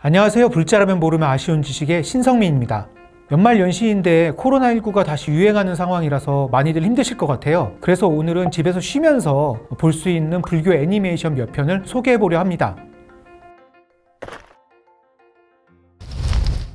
안녕하세요. 불자라면 모르면 아쉬운 지식의 신성민입니다. 연말 연시인데 코로나19가 다시 유행하는 상황이라서 많이들 힘드실 것 같아요. 그래서 오늘은 집에서 쉬면서 볼 수 있는 불교 애니메이션 몇 편을 소개해 보려 합니다.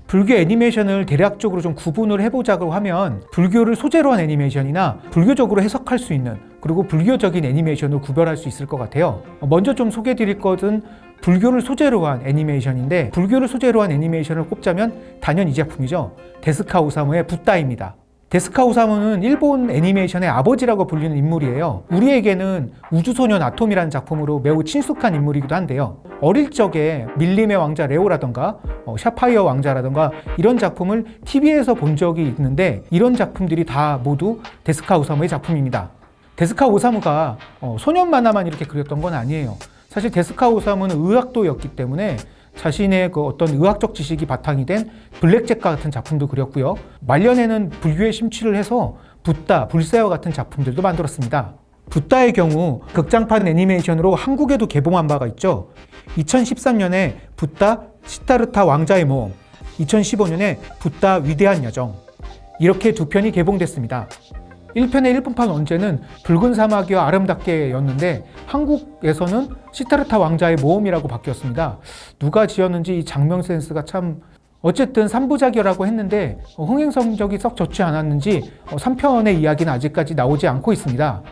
불교 애니메이션을 대략적으로 좀 구분을 해보자고 하면 불교를 소재로 한 애니메이션이나 불교적으로 해석할 수 있는, 그리고 불교적인 애니메이션을 구별할 수 있을 것 같아요. 먼저 좀 소개해 드릴 것은 불교를 소재로 한 애니메이션인데, 불교를 소재로 한 애니메이션을 꼽자면 단연 이 작품이죠. 데스카 오사무의 붓다입니다. 데스카 오사무는 일본 애니메이션의 아버지라고 불리는 인물이에요. 우리에게는 우주소년 아톰이라는 작품으로 매우 친숙한 인물이기도 한데요. 어릴 적에 밀림의 왕자 레오라던가 샤파이어 왕자라던가 이런 작품을 TV에서 본 적이 있는데, 이런 작품들이 다 모두 데스카 오사무의 작품입니다. 데스카 오사무가 소년 만화만 이렇게 그렸던 건 아니에요. 사실 데스카 오사무는 의학도였기 때문에 자신의 그 어떤 의학적 지식이 바탕이 된 블랙잭과 같은 작품도 그렸고요. 말년에는 불교에 심취를 해서 붓다, 불세와 같은 작품들도 만들었습니다. 붓다의 경우 극장판 애니메이션으로 한국에도 개봉한 바가 있죠. 2013년에 붓다 시타르타 왕자의 모험, 2015년에 붓다 위대한 여정, 이렇게 두 편이 개봉됐습니다. 1편의 일본판 원제는 붉은 사막이와 아름답게 였는데 한국에서는 시타르타 왕자의 모험이라고 바뀌었습니다. 누가 지었는지 이 장면 센스가 참, 어쨌든 3부작이라고 했는데 흥행 성적이 썩 좋지 않았는지 3편의 이야기는 아직까지 나오지 않고 있습니다.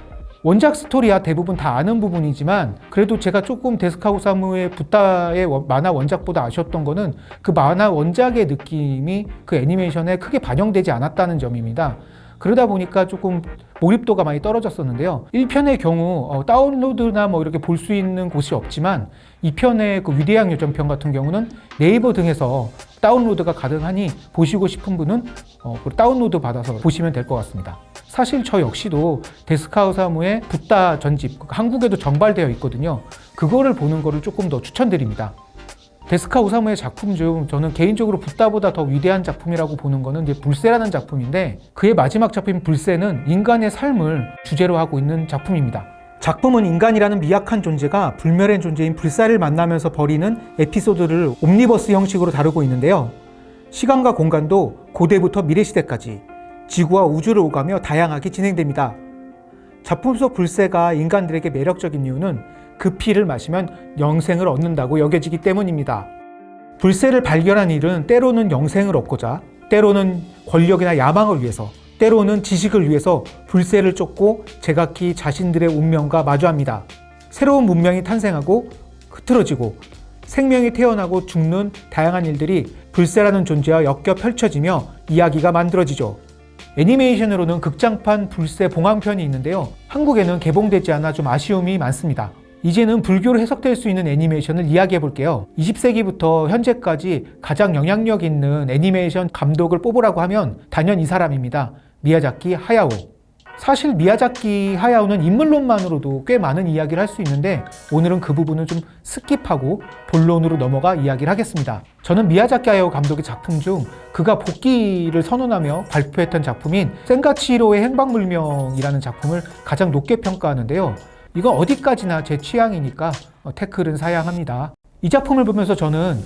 원작 스토리야 대부분 다 아는 부분이지만, 그래도 제가 조금 데스카 오사무의 붓다의 만화 원작보다 아쉬웠던 거는 그 만화 원작의 느낌이 그 애니메이션에 크게 반영되지 않았다는 점입니다. 그러다 보니까 조금 몰입도가 많이 떨어졌었는데요. 1편의 경우 다운로드나 이렇게 볼 수 있는 곳이 없지만, 2편의 그 위대한 여정편 같은 경우는 네이버 등에서 다운로드가 가능하니 보시고 싶은 분은 다운로드 받아서 보시면 될 것 같습니다. 사실 저 역시도 데스카 오사무의 붓다 전집, 한국에도 정발되어 있거든요. 그거를 보는 거를 조금 더 추천드립니다. 데스카 오사무의 작품 중 저는 개인적으로 붓다보다 더 위대한 작품이라고 보는 거는 이제 불세라는 작품인데, 그의 마지막 작품인 불세는 인간의 삶을 주제로 하고 있는 작품입니다. 작품은 인간이라는 미약한 존재가 불멸의 존재인 불사를 만나면서 벌이는 에피소드를 옴니버스 형식으로 다루고 있는데요. 시간과 공간도 고대부터 미래시대까지 지구와 우주를 오가며 다양하게 진행됩니다. 작품 속 불세가 인간들에게 매력적인 이유는 그 피를 마시면 영생을 얻는다고 여겨지기 때문입니다. 불세를 발견한 이들은 때로는 영생을 얻고자, 때로는 권력이나 야망을 위해서, 때로는 지식을 위해서 불세를 쫓고 제각기 자신들의 운명과 마주합니다. 새로운 문명이 탄생하고 흐트러지고 생명이 태어나고 죽는 다양한 일들이 불세라는 존재와 엮여 펼쳐지며 이야기가 만들어지죠. 애니메이션으로는 극장판 불세 봉황편이 있는데요. 한국에는 개봉되지 않아 좀 아쉬움이 많습니다. 이제는 불교로 해석될 수 있는 애니메이션을 이야기해 볼게요. 20세기부터 현재까지 가장 영향력 있는 애니메이션 감독을 뽑으라고 하면 단연 이 사람입니다. 미야자키 하야오. 사실 미야자키 하야오는 인물론만으로도 꽤 많은 이야기를 할 수 있는데, 오늘은 그 부분은 좀 스킵하고 본론으로 넘어가 이야기를 하겠습니다. 저는 미야자키 하야오 감독의 작품 중 그가 복귀를 선언하며 발표했던 작품인 센가치히로의 행방불명이라는 작품을 가장 높게 평가하는데요. 이건 어디까지나 제 취향이니까 태클은 사양합니다. 이 작품을 보면서 저는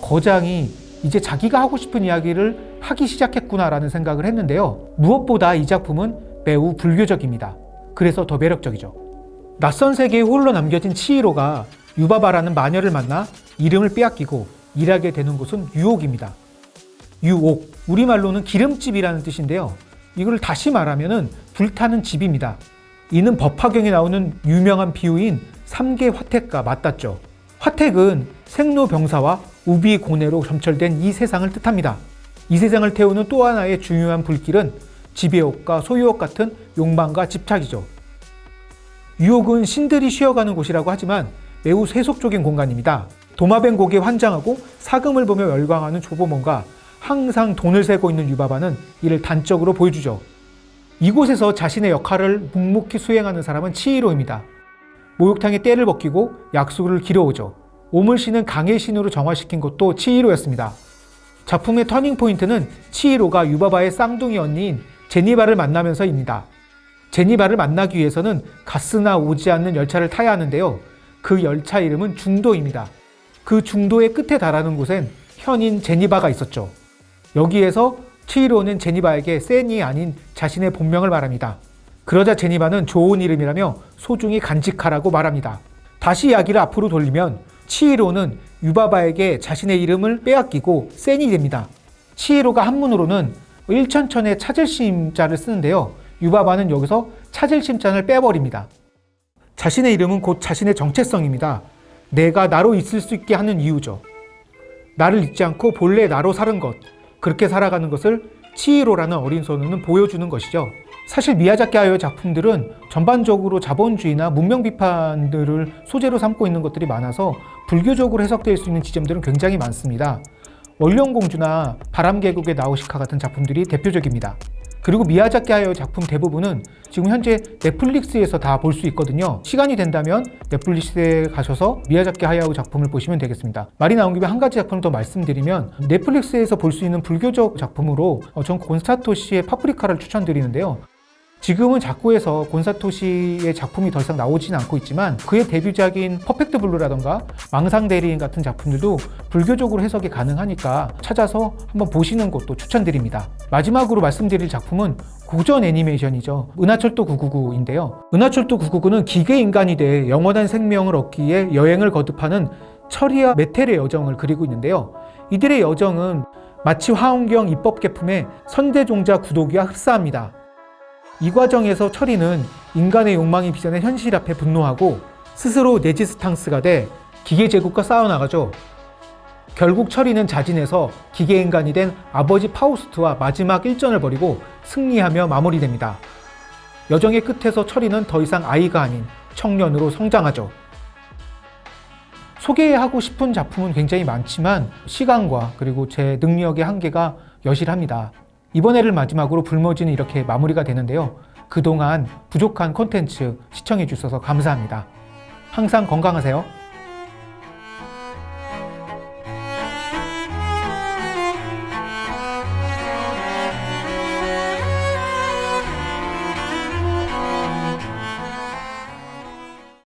거장이 이제 자기가 하고 싶은 이야기를 하기 시작했구나라는 생각을 했는데요. 무엇보다 이 작품은 매우 불교적입니다. 그래서 더 매력적이죠. 낯선 세계에 홀로 남겨진 치히로가 유바바라는 마녀를 만나 이름을 빼앗기고 일하게 되는 곳은 유옥입니다. 유옥, 우리말로는 기름집이라는 뜻인데요. 이걸 다시 말하면 불타는 집입니다. 이는 법화경에 나오는 유명한 비유인 삼계 화택과 맞닿죠. 화택은 생로병사와 우비고뇌로 점철된 이 세상을 뜻합니다. 이 세상을 태우는 또 하나의 중요한 불길은 지배욕과 소유욕 같은 욕망과 집착이죠. 유옥은 신들이 쉬어가는 곳이라고 하지만 매우 세속적인 공간입니다. 도마뱀 고기에 환장하고 사금을 보며 열광하는 조보몬과 항상 돈을 세고 있는 유바바는 이를 단적으로 보여주죠. 이곳에서 자신의 역할을 묵묵히 수행하는 사람은 치히로입니다. 목욕탕에 때를 벗기고 약수를 길어오죠. 오물신은 강의 신으로 정화시킨 것도 치히로였습니다. 작품의 터닝포인트는 치히로가 유바바의 쌍둥이 언니인 제니바를 만나면서입니다. 제니바를 만나기 위해서는 가스나 오지 않는 열차를 타야 하는데요. 그 열차 이름은 중도입니다. 그 중도의 끝에 달하는 곳엔 현인 제니바가 있었죠. 여기에서 치히로는 제니바에게 센이 아닌 자신의 본명을 말합니다. 그러자 제니바는 좋은 이름이라며 소중히 간직하라고 말합니다. 다시 이야기를 앞으로 돌리면 치히로는 유바바에게 자신의 이름을 빼앗기고 센이 됩니다. 치히로가 한문으로는 일천천에 찾을 심자를 쓰는데요. 유바바는 여기서 찾을 심자를 빼버립니다. 자신의 이름은 곧 자신의 정체성입니다. 내가 나로 있을 수 있게 하는 이유죠. 나를 잊지 않고 본래 나로 사는 것, 그렇게 살아가는 것을 치히로라는 어린 소년은 보여주는 것이죠. 사실 미야자키 하야오의 작품들은 전반적으로 자본주의나 문명 비판들을 소재로 삼고 있는 것들이 많아서 불교적으로 해석될 수 있는 지점들은 굉장히 많습니다. 원령공주나 바람계곡의 나우시카 같은 작품들이 대표적입니다. 그리고 미야자키 하야오의 작품 대부분은 지금 현재 넷플릭스에서 다 볼 수 있거든요. 시간이 된다면 넷플릭스에 가셔서 미야자키 하야오 작품을 보시면 되겠습니다. 말이 나온 김에 한 가지 작품을 더 말씀드리면 넷플릭스에서 볼 수 있는 불교적 작품으로 전 곤사토시의 파프리카를 추천드리는데요. 지금은 작고에서 곤사토시의 작품이 더 이상 나오진 않고 있지만 그의 데뷔작인 퍼펙트 블루라던가 망상 대리인 같은 작품들도 불교적으로 해석이 가능하니까 찾아서 한번 보시는 것도 추천드립니다. 마지막으로 말씀드릴 작품은 고전 애니메이션이죠. 은하철도 999인데요. 은하철도 999는 기계인간이 돼 영원한 생명을 얻기 위해 여행을 거듭하는 철이와 메텔의 여정을 그리고 있는데요. 이들의 여정은 마치 화엄경 입법계품의 선대종자 구도기와 흡사합니다. 이 과정에서 철이는 인간의 욕망이 빚어낸 현실 앞에 분노하고 스스로 레지스탕스가 돼 기계제국과 싸워나가죠. 결국 철이는 자진해서 기계인간이 된 아버지 파우스트와 마지막 일전을 벌이고 승리하며 마무리됩니다. 여정의 끝에서 철이는 더 이상 아이가 아닌 청년으로 성장하죠. 소개하고 싶은 작품은 굉장히 많지만 시간과 그리고 제 능력의 한계가 여실합니다. 이번 회를 마지막으로 불모지는 이렇게 마무리가 되는데요. 그동안 부족한 콘텐츠 시청해 주셔서 감사합니다. 항상 건강하세요.